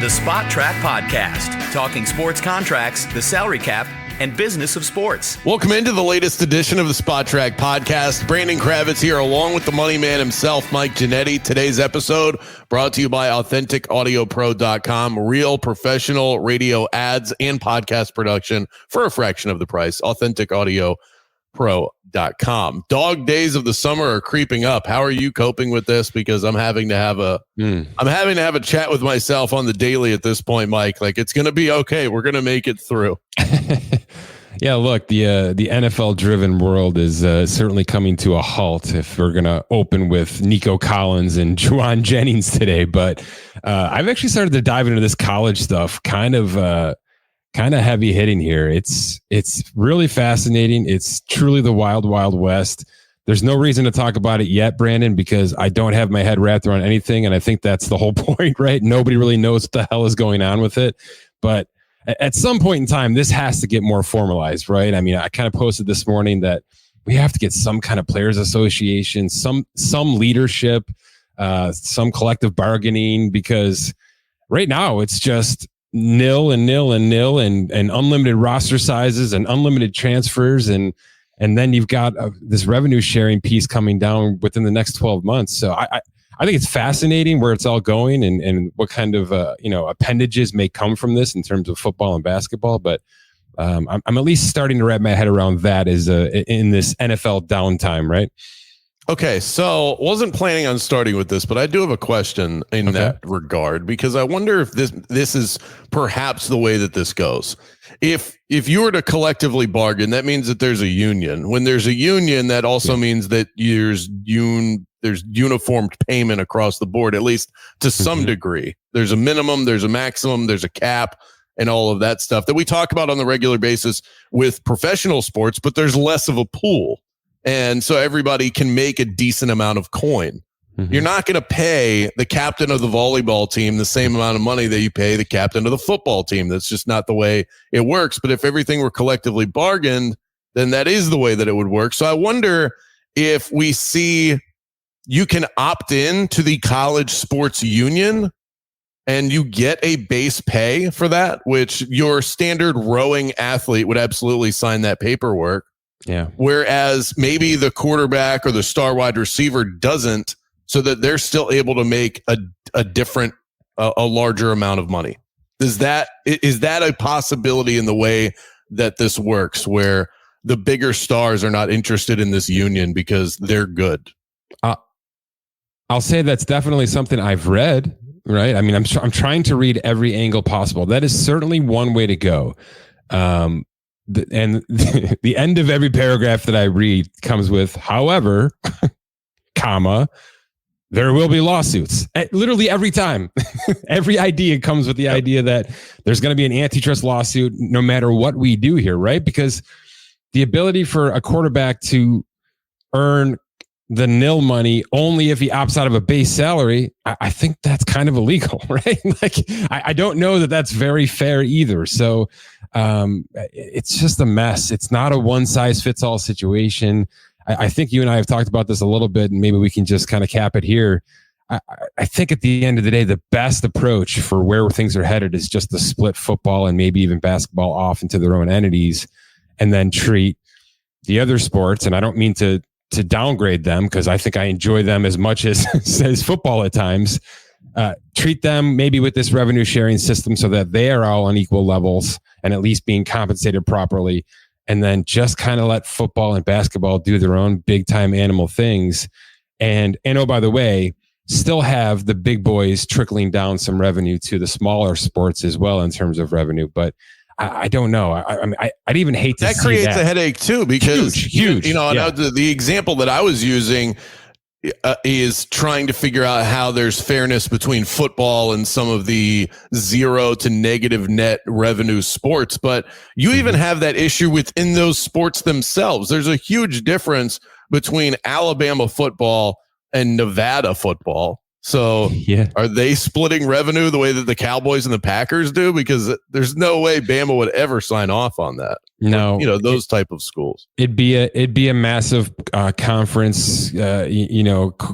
the Spot Track Podcast, talking sports contracts, the salary cap, and business of sports. Welcome into the latest edition of the Spot Track Podcast. Brandon Kravitz here, along with the money man himself, Mike Ginnitti. Today's episode brought to you by AuthenticAudioPro.com. Real professional radio ads and podcast production for a fraction of the price. AuthenticAudioPro.com. Dog days of the summer are creeping up. How are you coping with this? Because I'm having to have a chat with myself on the daily at this point, Mike. Like, it's going to be okay. We're going to make it through. Yeah, look, the NFL-driven world is certainly coming to a halt if we're going to open with Nico Collins and Jauan Jennings today. But I've actually started to dive into this college stuff, kind of heavy hitting here. It's really fascinating. It's truly the wild, wild west. There's no reason to talk about it yet, Brandon, because I don't have my head wrapped around anything. And I think that's the whole point, right? Nobody really knows what the hell is going on with it. But at some point in time, this has to get more formalized, right? I mean, I kind of posted this morning that we have to get some kind of players association, some leadership, some collective bargaining, because right now it's just nil and unlimited roster sizes and unlimited transfers. And then you've got this revenue sharing piece coming down within the next 12 months. So I think it's fascinating where it's all going and what kind of, appendages may come from this in terms of football and basketball. But I'm at least starting to wrap my head around that in this NFL downtime, right? Okay, so wasn't planning on starting with this, but I do have a question in that regard, because I wonder if this is perhaps the way that this goes. If you were to collectively bargain, that means that there's a union. When there's a union, that also means that there's uniformed payment across the board, at least to some degree. There's a minimum, there's a maximum, there's a cap, and all of that stuff that we talk about on the regular basis with professional sports, but there's less of a pool. And so everybody can make a decent amount of coin. Mm-hmm. You're not going to pay the captain of the volleyball team the same amount of money that you pay the captain of the football team. That's just not the way it works. But if everything were collectively bargained, then that is the way that it would work. So I wonder if we see you can opt in to the college sports union and you get a base pay for that, which your standard rowing athlete would absolutely sign that paperwork. Yeah. Whereas maybe the quarterback or the star wide receiver doesn't, so that they're still able to make a larger amount of money. Is that a possibility in the way that this works, where the bigger stars are not interested in this union because they're good? I'll say that's definitely something I've read, right? I mean, I'm trying to read every angle possible. That is certainly one way to go. The end of every paragraph that I read comes with, however, comma, there will be lawsuits. Literally every time. Every idea comes with the idea that there's going to be an antitrust lawsuit no matter what we do here, right? Because the ability for a quarterback to earn the nil money only if he opts out of a base salary, I think that's kind of illegal, right? Like, I don't know that that's very fair either. So it's just a mess. It's not a one size fits all situation. I think you and I have talked about this a little bit, and maybe we can just kind of cap it here. I think at the end of the day, the best approach for where things are headed is just to split football and maybe even basketball off into their own entities, and then treat the other sports. And I don't mean to downgrade them, because I think I enjoy them as much as football at times. Treat them maybe with this revenue sharing system so that they are all on equal levels and at least being compensated properly. And then just kind of let football and basketball do their own big time animal things. And oh, by the way, still have the big boys trickling down some revenue to the smaller sports as well in terms of revenue. But I don't know. I mean, I'd even hate to see that. That creates a headache too, because huge. The example that I was using is trying to figure out how there's fairness between football and some of the zero to negative net revenue sports. But you even have that issue within those sports themselves. There's a huge difference between Alabama football and Nevada football. So Are they splitting revenue the way that the Cowboys and the Packers do? Because there's no way Bama would ever sign off on that. No, those type of schools. It'd be a massive conference,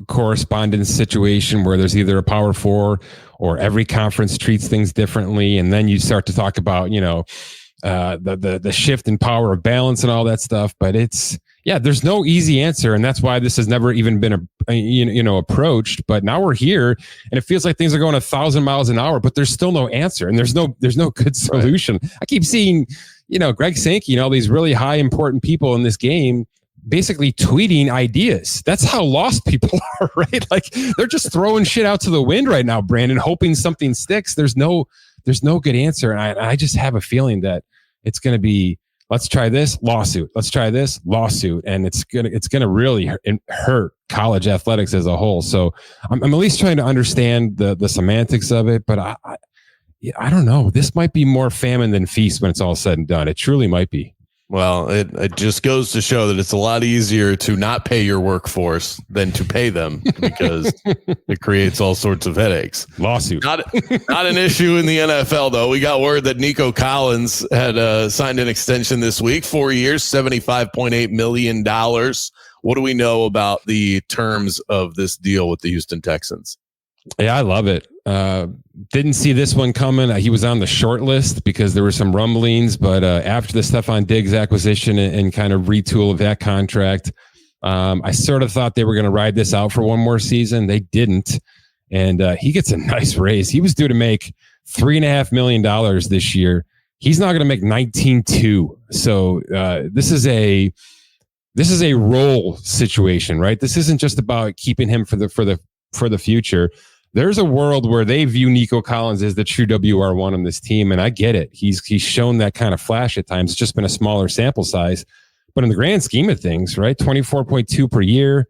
correspondence situation where there's either a Power 4 or every conference treats things differently. And then you start to talk about, the shift in power of balance and all that stuff. But there's no easy answer. And that's why this has never even been approached. But now we're here and it feels like things are going 1,000 miles an hour, but there's still no answer. And there's no good solution. Right. I keep seeing, Greg Sankey and all these really high important people in this game basically tweeting ideas. That's how lost people are, right? Like they're just throwing shit out to the wind right now, Brandon, hoping something sticks. There's no good answer. And I just have a feeling that it's going to be, let's try this lawsuit. Let's try this lawsuit. And it's going to really hurt college athletics as a whole. So I'm at least trying to understand the semantics of it, but I don't know. This might be more famine than feast when it's all said and done. It truly might be. Well, it just goes to show that it's a lot easier to not pay your workforce than to pay them because it creates all sorts of headaches. Lawsuit. Not an issue in the NFL, though. We got word that Nico Collins had signed an extension this week, 4 years, $75.8 million. What do we know about the terms of this deal with the Houston Texans? Yeah, I love it. Didn't see this one coming. He was on the short list because there were some rumblings, but after the Stephon Diggs acquisition and kind of retool of that contract, I sort of thought they were going to ride this out for one more season. They didn't. And he gets a nice raise. He was due to make $3.5 million this year. He's now going to make 19.2. So this is a role situation, right? This isn't just about keeping him for the future. There's a world where they view Nico Collins as the true WR1 on this team, and I get it. He's shown that kind of flash at times. It's just been a smaller sample size, but in the grand scheme of things, right? 24.2 per year.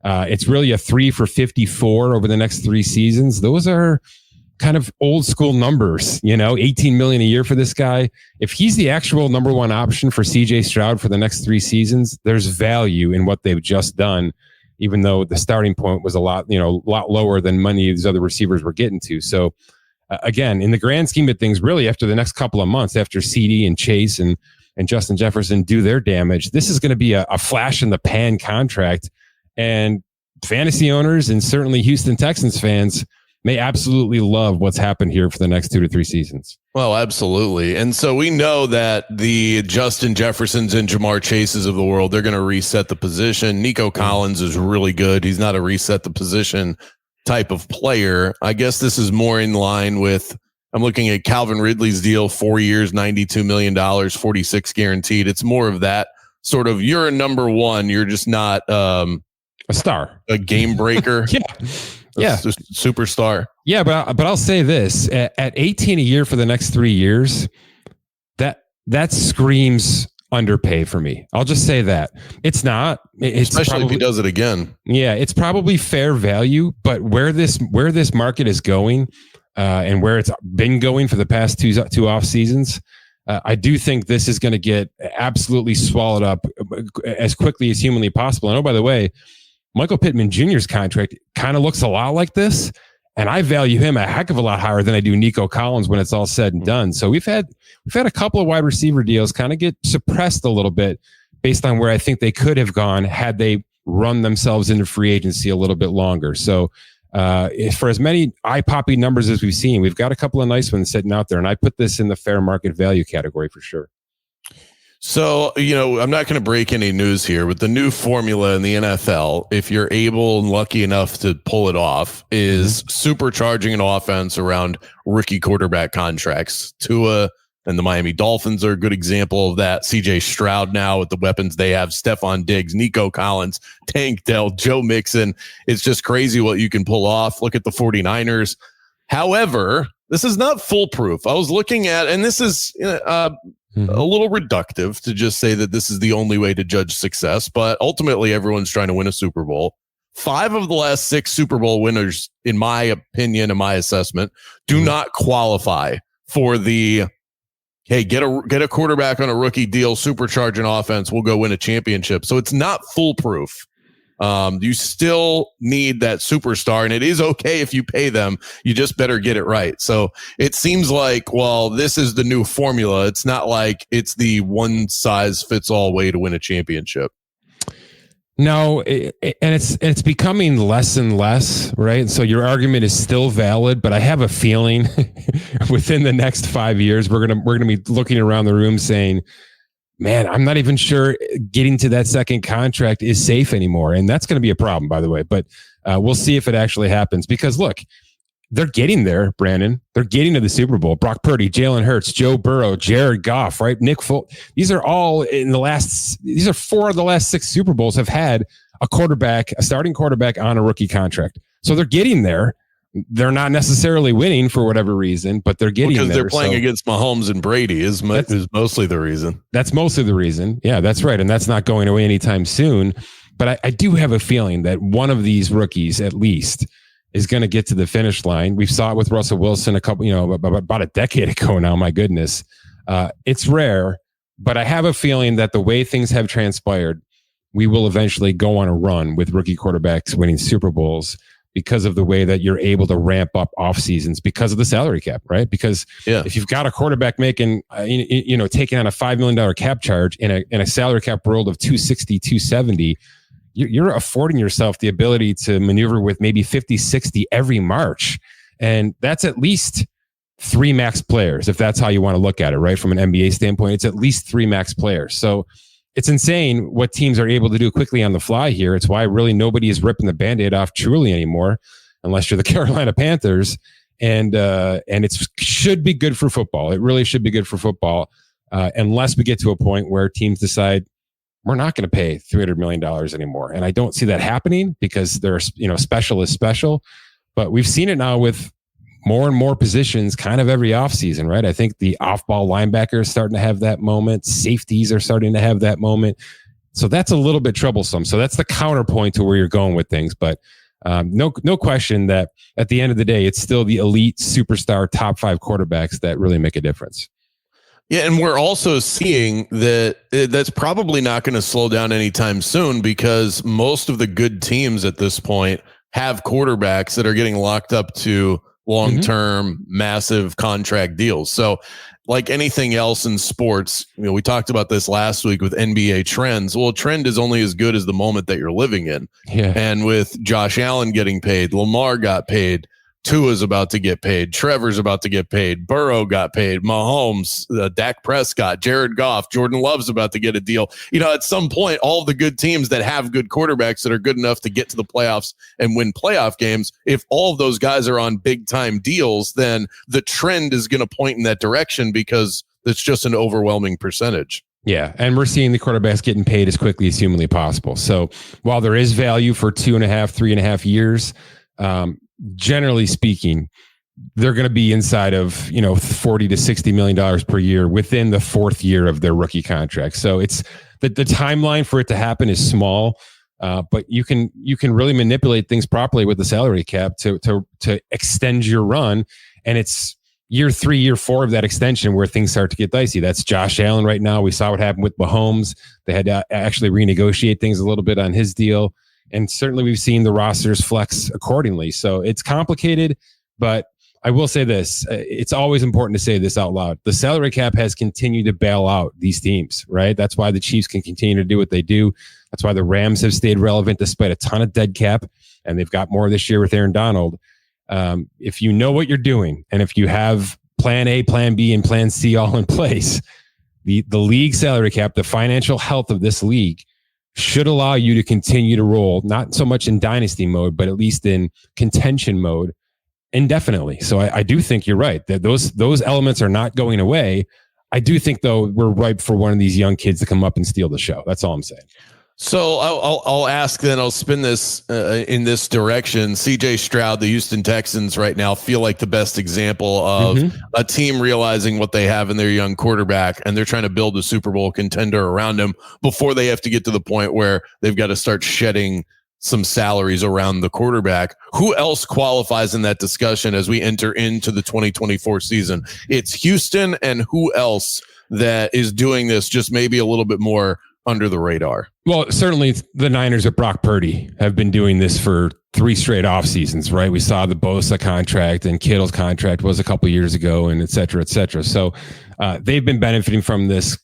It's really a 3 for 54 over the next 3 seasons. Those are kind of old school numbers, 18 million a year for this guy. If he's the actual number one option for CJ Stroud for the next 3 seasons, there's value in what they've just done, even though the starting point was a lot lower than many of these other receivers were getting to. So again, in the grand scheme of things, really after the next couple of months, after CD and Chase and Justin Jefferson do their damage, this is going to be a flash in the pan contract. And fantasy owners and certainly Houston Texans fans may absolutely love what's happened here for the next 2 to 3 seasons. Well, absolutely. And so we know that the Justin Jeffersons and Jamar Chases of the world, they're going to reset the position. Nico Collins is really good. He's not a reset the position type of player. I guess this is more in line with, I'm looking at Calvin Ridley's deal, 4 years, $92 million, 46 guaranteed. It's more of that sort of, you're a number one. You're just not a star, a game breaker. Yeah. Superstar. Yeah, but I'll say this: at 18 a year for the next 3 years, that screams underpay for me. I'll just say that it's not. It's especially probably, if he does it again. Yeah, it's probably fair value, but where this market is going, and where it's been going for the past two off seasons, I do think this is going to get absolutely swallowed up as quickly as humanly possible. And oh, by the way, Michael Pittman Jr.'s contract kind of looks a lot like this, and I value him a heck of a lot higher than I do Nico Collins when it's all said and done. So we've had a couple of wide receiver deals kind of get suppressed a little bit based on where I think they could have gone had they run themselves into free agency a little bit longer. So for as many eye-popping numbers as we've seen, we've got a couple of nice ones sitting out there, and I put this in the fair market value category for sure. So, I'm not going to break any news here, but the new formula in the NFL, if you're able and lucky enough to pull it off, is supercharging an offense around rookie quarterback contracts. Tua and the Miami Dolphins are a good example of that. CJ Stroud now with the weapons they have, Stephon Diggs, Nico Collins, Tank Dell, Joe Mixon. It's just crazy what you can pull off. Look at the 49ers. However, this is not foolproof. I was looking at, and this is a little reductive to just say that this is the only way to judge success, but ultimately everyone's trying to win a Super Bowl. 5 of the last 6 Super Bowl winners, in my opinion and my assessment, do not qualify for the, hey, get a quarterback on a rookie deal, supercharge an offense, we'll go win a championship. So it's not foolproof. You still need that superstar, and it is okay if you pay them. You just better get it right. So it seems like, well, this is the new formula. It's not like it's the one size fits all way to win a championship. No, and it's becoming less and less, right? So your argument is still valid, but I have a feeling within the next 5 years we're gonna be looking around the room saying, "Man, I'm not even sure getting to that second contract is safe anymore," and that's going to be a problem, by the way. But we'll see if it actually happens because look, they're getting there, Brandon. They're getting to the Super Bowl. Brock Purdy, Jalen Hurts, Joe Burrow, Jared Goff, right? Nick Foles. These are all these are 4 of the last 6 Super Bowls have had a starting quarterback on a rookie contract. So they're getting there. They're not necessarily winning for whatever reason, but they're getting there. Because they're playing against Mahomes and Brady is mostly the reason. That's mostly the reason. Yeah, that's right. And that's not going away anytime soon. But I do have a feeling that one of these rookies, at least, is going to get to the finish line. We saw it with Russell Wilson about a decade ago now. My goodness. It's rare, but I have a feeling that the way things have transpired, we will eventually go on a run with rookie quarterbacks winning Super Bowls because of the way that you're able to ramp up off seasons because of the salary cap, right? Because if you've got a quarterback making, taking on a $5 million cap charge in a salary cap world of 260, 270, you're affording yourself the ability to maneuver with maybe 50, 60 every March. And that's at least 3 max players, if that's how you want to look at it, right? From an NBA standpoint, it's at least 3 max players. So it's insane what teams are able to do quickly on the fly here. It's why really nobody is ripping the Band-Aid off truly anymore, unless you're the Carolina Panthers. And it should be good for football. It really should be good for football, unless we get to a point where teams decide, we're not going to pay $300 million anymore. And I don't see that happening because there's, special is special, but we've seen it now with more and more positions kind of every offseason, right? I think the off-ball linebacker is starting to have that moment. Safeties are starting to have that moment. So that's a little bit troublesome. So that's the counterpoint to where you're going with things. But no question that at the end of the day, it's still the elite superstar top 5 quarterbacks that really make a difference. Yeah, and we're also seeing that's probably not going to slow down anytime soon because most of the good teams at this point have quarterbacks that are getting locked up to long-term, massive contract deals. So like anything else in sports, we talked about this last week with NBA trends. Well, a trend is only as good as the moment that you're living in. Yeah. And with Josh Allen getting paid, Lamar got paid, Tua's about to get paid. Trevor's about to get paid. Burrow got paid. Mahomes, Dak Prescott, Jared Goff, Jordan Love's about to get a deal. At some point, all the good teams that have good quarterbacks that are good enough to get to the playoffs and win playoff games, if all of those guys are on big time deals, then the trend is going to point in that direction because it's just an overwhelming percentage. Yeah, and we're seeing the quarterbacks getting paid as quickly as humanly possible. So while there is value for 2.5, 3.5 years, generally speaking, they're going to be inside of $40 to $60 million per year within the 4th year of their rookie contract. So it's the timeline for it to happen is small, but you can really manipulate things properly with the salary cap to extend your run, and it's year 3, year 4 of that extension where things start to get dicey. That's Josh Allen right now. We saw what happened with Mahomes. They had to actually renegotiate things a little bit on his deal. And certainly we've seen the rosters flex accordingly. So it's complicated, but I will say this. It's always important to say this out loud. The salary cap has continued to bail out these teams, right? That's why the Chiefs can continue to do what they do. That's why the Rams have stayed relevant despite a ton of dead cap, and they've got more this year with Aaron Donald. If you know what you're doing, and if you have plan A, plan B, and plan C all in place, the league salary cap, the financial health of this league should allow you to continue to roll, not so much in dynasty mode, but at least in contention mode indefinitely. So I do think you're right that those elements are not going away. I do think, though, we're ripe for one of these young kids to come up and steal the show. That's all I'm saying. So I'll ask, then I'll spin this in this direction. CJ Stroud, the Houston Texans right now feel like the best example of a team realizing what they have in their young quarterback, and they're trying to build a Super Bowl contender around him before they have to get to the point where they've got to start shedding some salaries around the quarterback. Who else qualifies in that discussion as we enter into the 2024 season? It's Houston, and who else that is doing this just maybe a little bit more under the radar? Well, certainly the Niners with Brock Purdy have been doing this for 3 straight off seasons, right? We saw the Bosa contract, and Kittle's contract was a couple years ago, and et cetera, et cetera. So they've been benefiting from this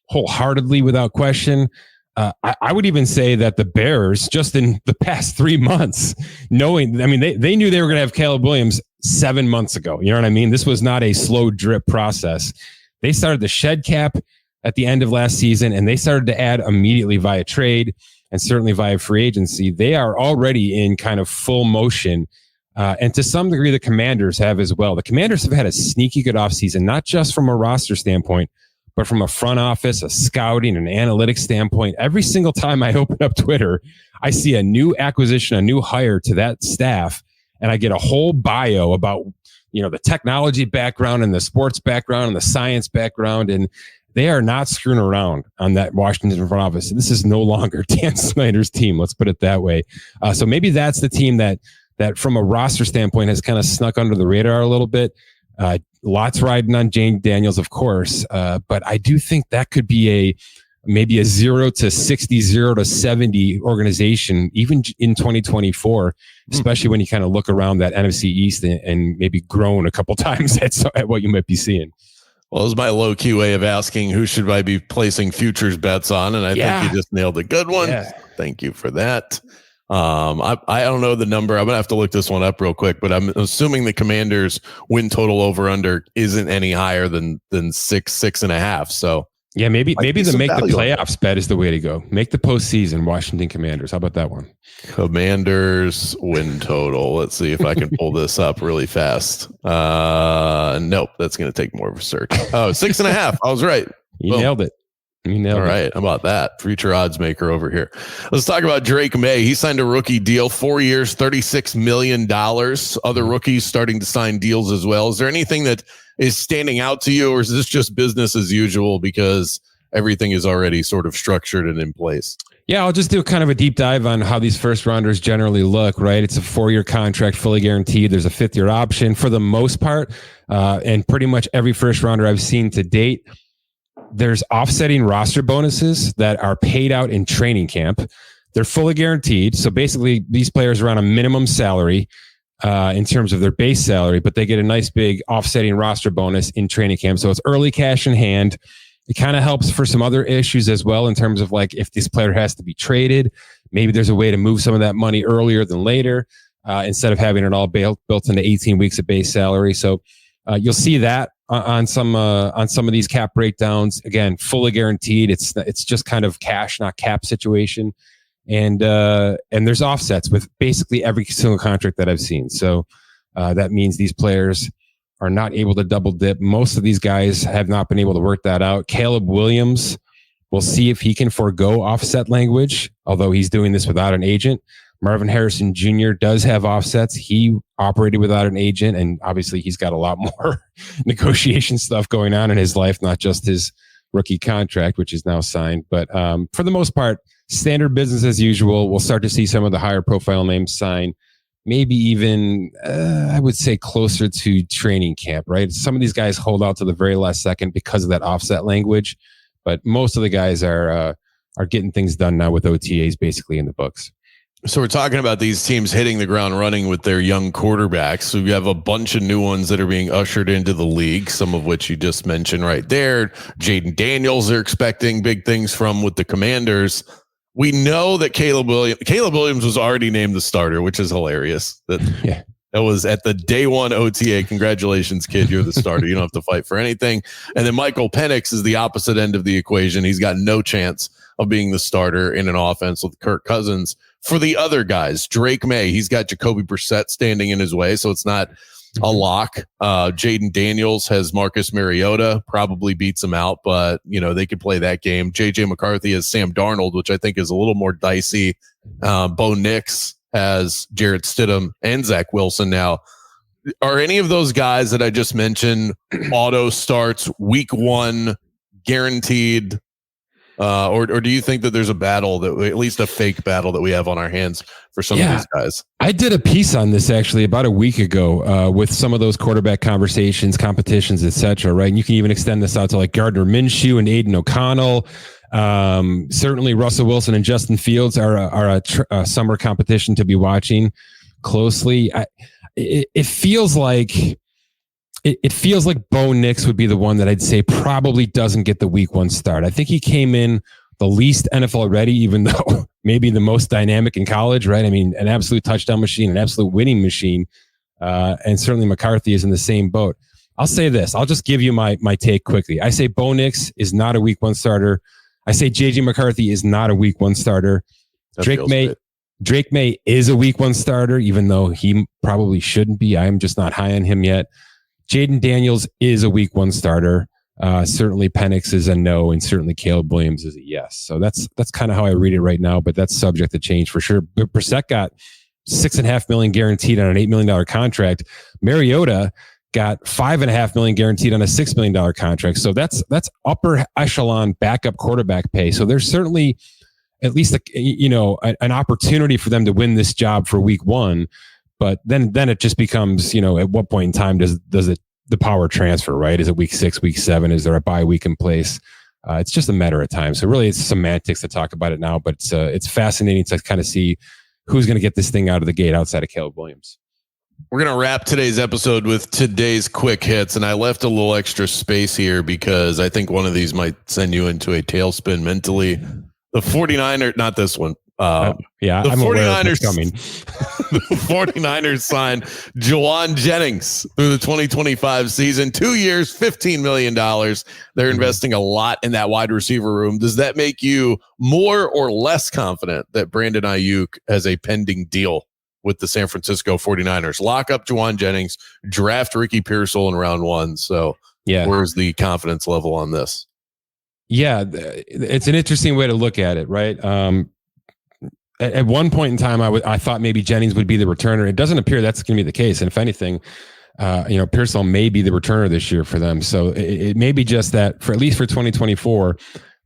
wholeheartedly without question. I would even say that the Bears, just in the past 3 months, they knew they were going to have Caleb Williams 7 months ago. You know what I mean? This was not a slow drip process. They started the shed cap at the end of last season, and they started to add immediately via trade and certainly via free agency. They are already in kind of full motion. And to some degree, the Commanders have as well. The Commanders have had a sneaky good offseason, not just from a roster standpoint, but from a front office, a scouting, and analytics standpoint. Every single time I open up Twitter, I see a new acquisition, a new hire to that staff, and I get a whole bio about, the technology background and the sports background and the science background. And they are not screwing around on that Washington front office. This is no longer Dan Snyder's team. Let's put it that way. So maybe that's the team that from a roster standpoint has kind of snuck under the radar a little bit. Lots riding on Jane Daniels, of course. But I do think that could be maybe a 0 to 60, 0 to 70 organization, even in 2024, especially when you kind of look around that NFC East and maybe groan a couple times at what you might be seeing. Well, it was my low-key way of asking who should I be placing futures bets on, and I think you just nailed a good one. Yeah. Thank you for that. I don't know the number. I'm gonna have to look this one up real quick, but I'm assuming the Commanders win total over under isn't any higher than 6.5. So yeah, maybe the make the playoffs bet is the way to go. Make the postseason, Washington Commanders. How about that one? Commanders win total. Let's see if I can pull this up really fast. Nope, that's gonna take more of a search. Oh, 6.5. I was right. You nailed it. All right. How about that? Future odds maker over here. Let's talk about Drake May. He signed a rookie deal, 4 years, $36 million. Other rookies starting to sign deals as well. Is there anything that is standing out to you, or is this just business as usual because everything is already sort of structured and in place? Yeah, I'll just do kind of a deep dive on how these first rounders generally look, right? It's a 4-year contract, fully guaranteed. There's a 5th-year option for the most part. And pretty much every first rounder I've seen to date, there's offsetting roster bonuses that are paid out in training camp. They're fully guaranteed. So basically, these players are on a minimum salary in terms of their base salary, but they get a nice big offsetting roster bonus in training camp. So it's early cash in hand. It kind of helps for some other issues as well in terms of like if this player has to be traded, maybe there's a way to move some of that money earlier than later instead of having it all built into 18 weeks of base salary. So you'll see that on some of these cap breakdowns. Again, fully guaranteed. It's just kind of cash, not cap situation. And there's offsets with basically every single contract that I've seen. So that means these players are not able to double dip. Most of these guys have not been able to work that out. Caleb Williams, we'll see if he can forego offset language, although he's doing this without an agent. Marvin Harrison Jr. does have offsets. He operated without an agent, and obviously he's got a lot more negotiation stuff going on in his life, not just his rookie contract, which is now signed. But for the most part, standard business as usual. We'll start to see some of the higher profile names sign, maybe even, I would say, closer to training camp, right? Some of these guys hold out to the very last second because of that offset language, but most of the guys are getting things done now with OTAs basically in the books. So we're talking about these teams hitting the ground running with their young quarterbacks. So we have a bunch of new ones that are being ushered into the league, some of which you just mentioned right there. Jaden Daniels are expecting big things from with the Commanders. We know that Caleb Williams was already named the starter, which is hilarious. That was at the day one OTA. Congratulations, kid. You're the starter. You don't have to fight for anything. And then Michael Penix is the opposite end of the equation. He's got no chance of being the starter in an offense with Kirk Cousins. For the other guys, Drake May, he's got Jacoby Brissett standing in his way, so it's not a lock. Jaden Daniels has Marcus Mariota, probably beats him out, but they could play that game. JJ McCarthy has Sam Darnold, which I think is a little more dicey. Bo Nix has Jarrett Stidham and Zach Wilson. Now, are any of those guys that I just mentioned auto starts week 1 guaranteed? Or do you think that there's a battle at least a fake battle that we have on our hands for some of these guys? I did a piece on this actually about a week ago with some of those quarterback conversations, competitions, etc. Right, and you can even extend this out to like Gardner Minshew and Aiden O'Connell. Certainly, Russell Wilson and Justin Fields are a summer competition to be watching closely. It feels like. It feels like Bo Nix would be the one that I'd say probably doesn't get the week 1 start. I think he came in the least NFL ready, even though maybe the most dynamic in college, right? I mean, an absolute touchdown machine, an absolute winning machine. And certainly McCarthy is in the same boat. I'll say this. I'll just give you my take quickly. I say Bo Nix is not a week one starter. I say JJ McCarthy is not a week one starter. Drake May is a week one starter, even though he probably shouldn't be. I'm just not high on him yet. Jaden Daniels is a week one starter. Certainly Penix is a no, and certainly Caleb Williams is a yes. So that's kind of how I read it right now, but that's subject to change for sure. But Brissett got $6.5 million guaranteed on an $8 million contract. Mariota got $5.5 million guaranteed on a $6 million contract. So that's upper echelon backup quarterback pay. So there's certainly at least an opportunity for them to win this job for week one. But then it just becomes, at what point in time does it the power transfer, right? Is it week 6, week 7? Is there a bye week in place? It's just a matter of time. So really it's semantics to talk about it now, but it's fascinating to kind of see who's going to get this thing out of the gate outside of Caleb Williams. We're going to wrap today's episode with today's quick hits. And I left a little extra space here because I think one of these might send you into a tailspin mentally. The 49ers, not this one. I'm 49ers aware of what's coming. The 49ers signed Jauan Jennings through the 2025 season, 2 years, $15 million. They're investing a lot in that wide receiver room. Does that make you more or less confident that Brandon Ayuk has a pending deal with the San Francisco 49ers? Lock up Jauan Jennings, draft Ricky Pearsall in round 1. So where's the confidence level on this? Yeah, it's an interesting way to look at it, right? At one point in time, I thought maybe Jennings would be the returner. It doesn't appear that's going to be the case. And if anything, Pearsall may be the returner this year for them. So it may be just that for at least for 2024,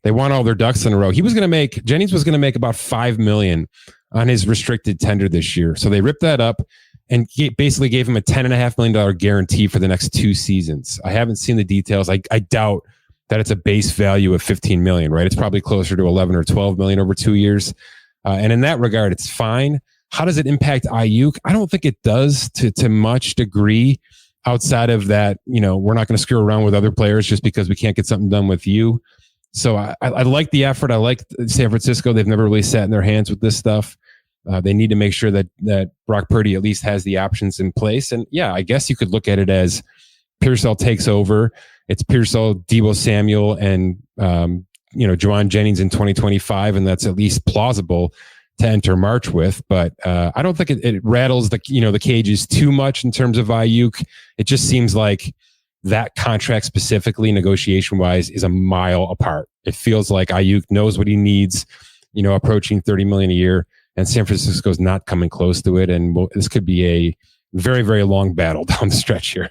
they want all their ducks in a row. Jennings was going to make about $5 million on his restricted tender this year. So they ripped that up and basically gave him a $10.5 million guarantee for the next 2 seasons. I haven't seen the details. I doubt that it's a base value of $15 million, right? It's probably closer to 11 or 12 million over 2 years. And in that regard, it's fine. How does it impact Ayuk? I don't think it does to much degree outside of that, we're not going to screw around with other players just because we can't get something done with you. So I like the effort. I like San Francisco. They've never really sat in their hands with this stuff. They need to make sure that Brock Purdy at least has the options in place. And yeah, I guess you could look at it as Pearsall takes over. It's Pearsall, Deebo Samuel, and Jauan Jennings in 2025, and that's at least plausible to enter March with. But I don't think it rattles the cages too much in terms of Ayuk. It just seems like that contract specifically, negotiation wise, is a mile apart. It feels like Ayuk knows what he needs, approaching $30 million a year, and San Francisco's not coming close to it. And this could be a very, very long battle down the stretch here.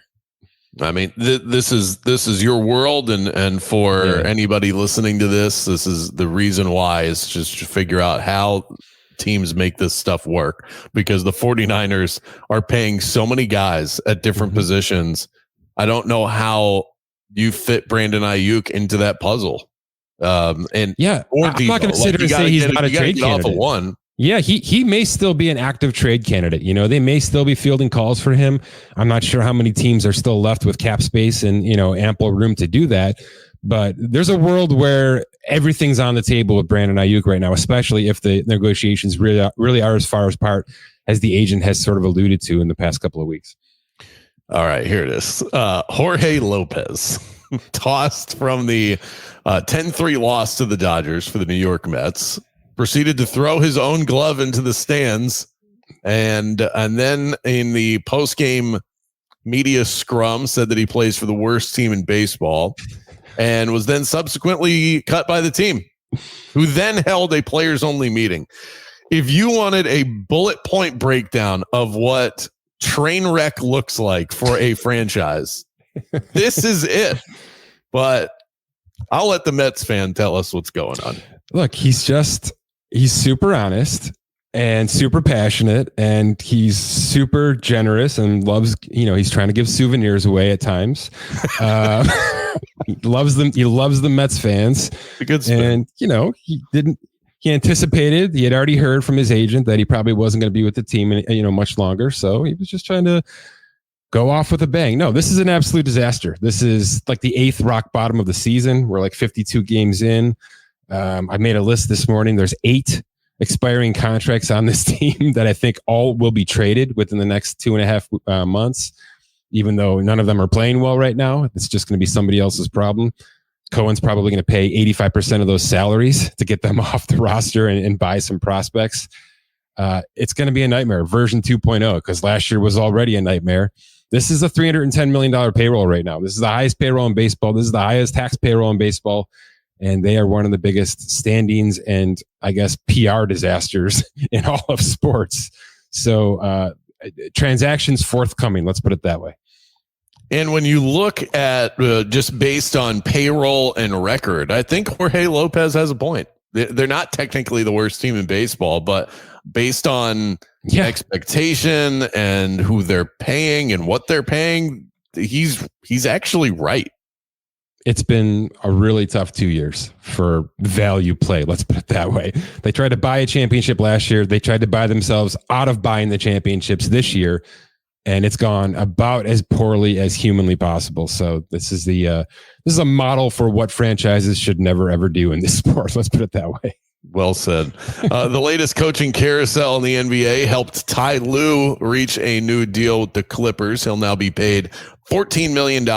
I mean, this is your world, and for anybody listening to this is the reason why is just to figure out how teams make this stuff work, because the 49ers are paying so many guys at different positions. I don't know how you fit Brandon Ayuk into that puzzle. I'm not going to sit here and say he's not a trade candidate. Yeah, he may still be an active trade candidate. They may still be fielding calls for him. I'm not sure how many teams are still left with cap space and, ample room to do that. But there's a world where everything's on the table with Brandon Ayuk right now, especially if the negotiations really are as far apart as the agent has sort of alluded to in the past couple of weeks. All right, here it is. Jorge Lopez tossed from the 10-3 loss to the Dodgers for the New York Mets. Proceeded to throw his own glove into the stands, and then in the post-game media scrum said that he plays for the worst team in baseball, and was then subsequently cut by the team, who then held a players-only meeting. If you wanted a bullet point breakdown of what train wreck looks like for a franchise, this is it. But I'll let the Mets fan tell us what's going on. Look, he's super honest and super passionate, and he's super generous and loves, he's trying to give souvenirs away at times. He loves them. He loves the Mets fans. And, he anticipated, he had already heard from his agent that he probably wasn't going to be with the team, much longer. So he was just trying to go off with a bang. No, this is an absolute disaster. This is like the 8th rock bottom of the season. We're like 52 games in. I made a list this morning. There's 8 expiring contracts on this team that I think all will be traded within the next 2.5 months, even though none of them are playing well right now. It's just going to be somebody else's problem. Cohen's probably going to pay 85% of those salaries to get them off the roster and buy some prospects. It's going to be a nightmare, version 2.0, because last year was already a nightmare. This is a $310 million payroll right now. This is the highest payroll in baseball. This is the highest tax payroll in baseball. And they are one of the biggest standings and, I guess, PR disasters in all of sports. So transactions forthcoming, let's put it that way. And when you look at just based on payroll and record, I think Jorge Lopez has a point. They're not technically the worst team in baseball, but based on expectation and who they're paying and what they're paying, he's actually right. It's been a really tough 2 years for value play. Let's put it that way. They tried to buy a championship last year. They tried to buy themselves out of buying the championships this year, and it's gone about as poorly as humanly possible. So this is a model for what franchises should never ever do in this sport. Let's put it that way. Well said. The latest coaching carousel in the NBA helped Ty Lue reach a new deal with the Clippers. He'll now be paid $14 million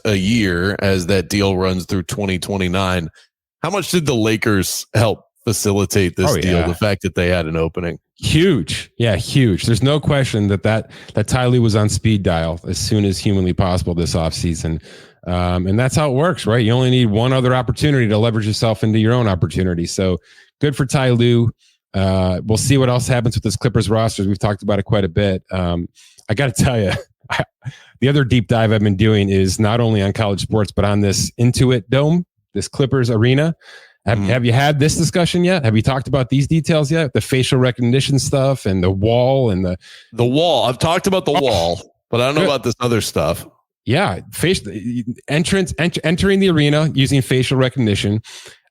a year as that deal runs through 2029. How much did the Lakers help facilitate this deal? The fact that they had an opening. Huge. Yeah, huge. There's no question that Ty Lue was on speed dial as soon as humanly possible this offseason. And that's how it works, right? You only need one other opportunity to leverage yourself into your own opportunity. So good for Ty Lue. We'll see what else happens with this Clippers rosters. We've talked about it quite a bit. I got to tell you, the other deep dive I've been doing is not only on college sports, but on this Intuit Dome, this Clippers arena. Have you had this discussion yet? Have you talked about these details yet? The facial recognition stuff and the wall and the wall. I've talked about the wall, but I don't know about this other stuff. Yeah, entering the arena using facial recognition.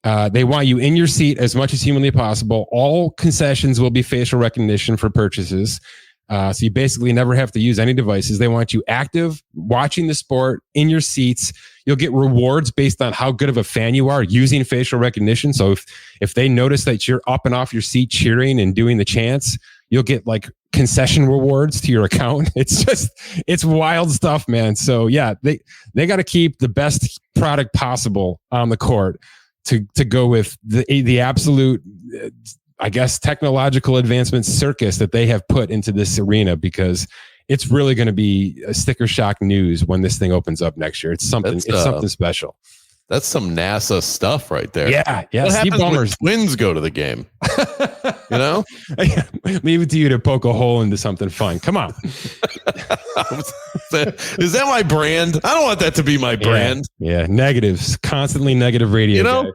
They want you in your seat as much as humanly possible. All concessions will be facial recognition for purchases. So you basically never have to use any devices. They want you active, watching the sport, in your seats. You'll get rewards based on how good of a fan you are using facial recognition. So if they notice that you're up and off your seat cheering and doing the chants, you'll get like concession rewards to your account. It's wild stuff, man. So yeah, they got to keep the best product possible on the court to go with the absolute, I guess, technological advancement circus that they have put into this arena, because it's really going to be a sticker shock news when this thing opens up next year. It's something special. That's some NASA stuff right there. Yeah. What happens when twins go to the game? You know? Leave it to you to poke a hole into something fun. Come on. Is that my brand? I don't want that to be my brand. Yeah. Negatives. Constantly negative radio. You know?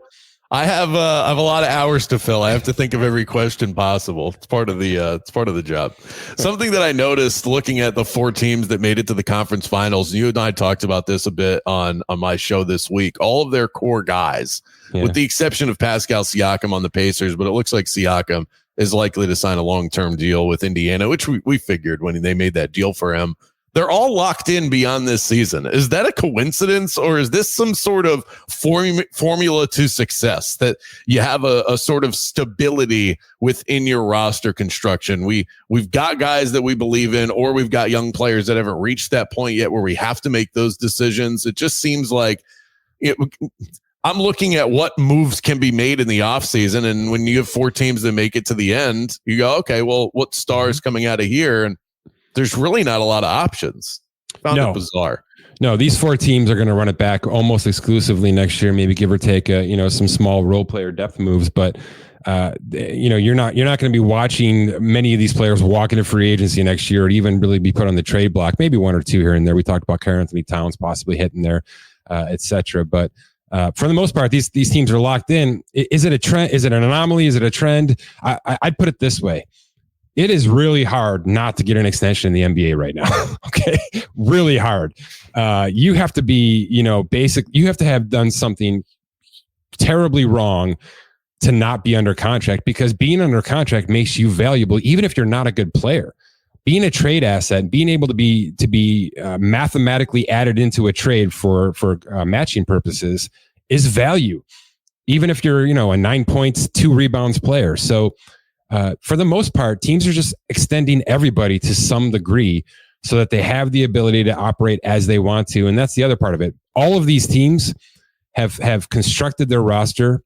I have a lot of hours to fill. I have to think of every question possible. It's part of the job. Something that I noticed looking at the 4 teams that made it to the conference finals. You and I talked about this a bit on my show this week. All of their core guys, with the exception of Pascal Siakam on the Pacers, but it looks like Siakam is likely to sign a long-term deal with Indiana, which we figured when they made that deal for him. They're all locked in beyond this season. Is that a coincidence, or is this some sort of formula to success, that you have a sort of stability within your roster construction? We've got guys that we believe in, or we've got young players that haven't reached that point yet where we have to make those decisions. It just seems like I'm looking at what moves can be made in the offseason, and when you have 4 teams that make it to the end, you go, okay, well, what stars coming out of here? And there's really not a lot of options. Found it bizarre. No, these 4 teams are going to run it back almost exclusively next year, maybe give or take some small role player depth moves. But you're not going to be watching many of these players walk into free agency next year, or even really be put on the trade block. Maybe 1 or 2 here and there. We talked about Karl Anthony Towns possibly hitting there, etc. But for the most part, these teams are locked in. Is it a trend? Is it an anomaly? Is it a trend? I'd put it this way. It is really hard not to get an extension in the NBA right now. Okay. Really hard. You have to be, you have to have done something terribly wrong to not be under contract, because being under contract makes you valuable, even if you're not a good player. Being a trade asset, being able to be mathematically added into a trade for matching purposes is value. even if you're, a 9 points, 2 rebounds player. So for the most part, teams are just extending everybody to some degree so that they have the ability to operate as they want to. And that's the other part of it. All of these teams have constructed their roster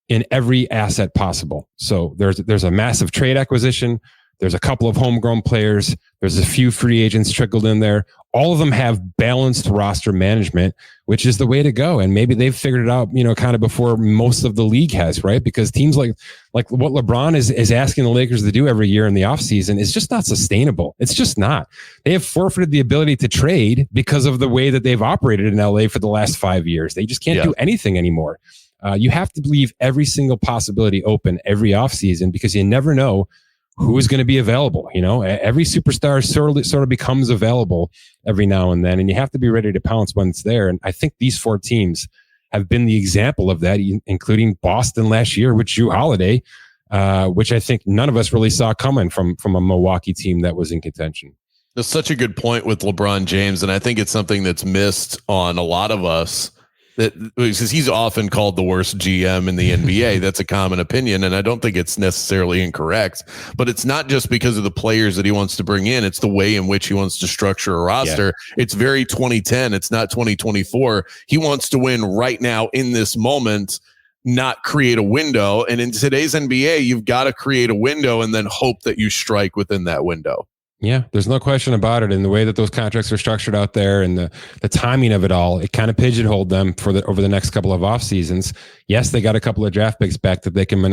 in every asset possible. So there's a massive trade acquisition. There's a couple of homegrown players. There's a few free agents trickled in there. All of them have balanced roster management, which is the way to go. And maybe they've figured it out, kind of before most of the league has, right? Because teams like what LeBron is asking the Lakers to do every year in the offseason is just not sustainable. It's just not. They have forfeited the ability to trade because of the way that they've operated in LA for the last 5 years. They just can't do anything anymore. You have to leave every single possibility open every offseason because you never know who is going to be available. Every superstar sort of becomes available every now and then, and you have to be ready to pounce when it's there. And I think these 4 teams have been the example of that, including Boston last year with Jrue Holiday, which I think none of us really saw coming from a Milwaukee team that was in contention. That's such a good point with LeBron James, and I think it's something that's missed on a lot of us. Because he's often called the worst GM in the NBA. That's a common opinion, and I don't think it's necessarily incorrect. But it's not just because of the players that he wants to bring in. It's the way in which he wants to structure a roster. Yeah. It's very 2010. It's not 2024. He wants to win right now in this moment, not create a window. And in today's NBA, you've got to create a window and then hope that you strike within that window. Yeah, there's no question about it. And the way that those contracts are structured out there and the timing of it all, it kind of pigeonholed them over the next couple of off seasons. Yes, they got a couple of draft picks back that they can,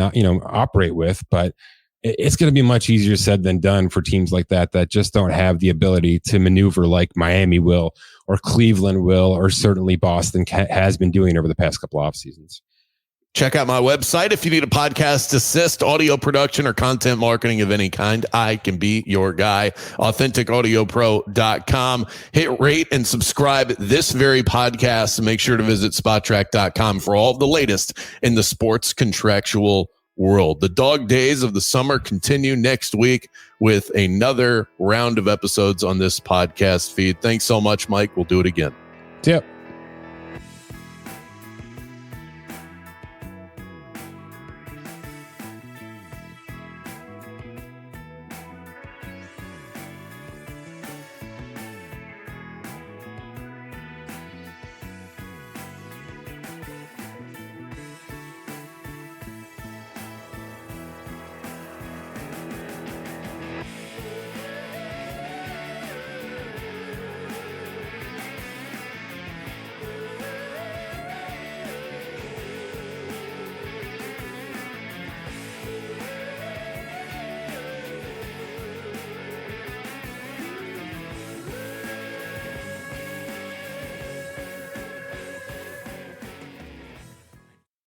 operate with, but it's going to be much easier said than done for teams like that just don't have the ability to maneuver like Miami will, or Cleveland will, or certainly Boston has been doing over the past couple of off seasons. Check out my website. If you need a podcast assist, audio production, or content marketing of any kind, I can be your guy. AuthenticAudioPro.com. Hit rate and subscribe this very podcast. And make sure to visit SpotTrack.com for all of the latest in the sports contractual world. The dog days of the summer continue next week with another round of episodes on this podcast feed. Thanks so much, Mike. We'll do it again. Yep.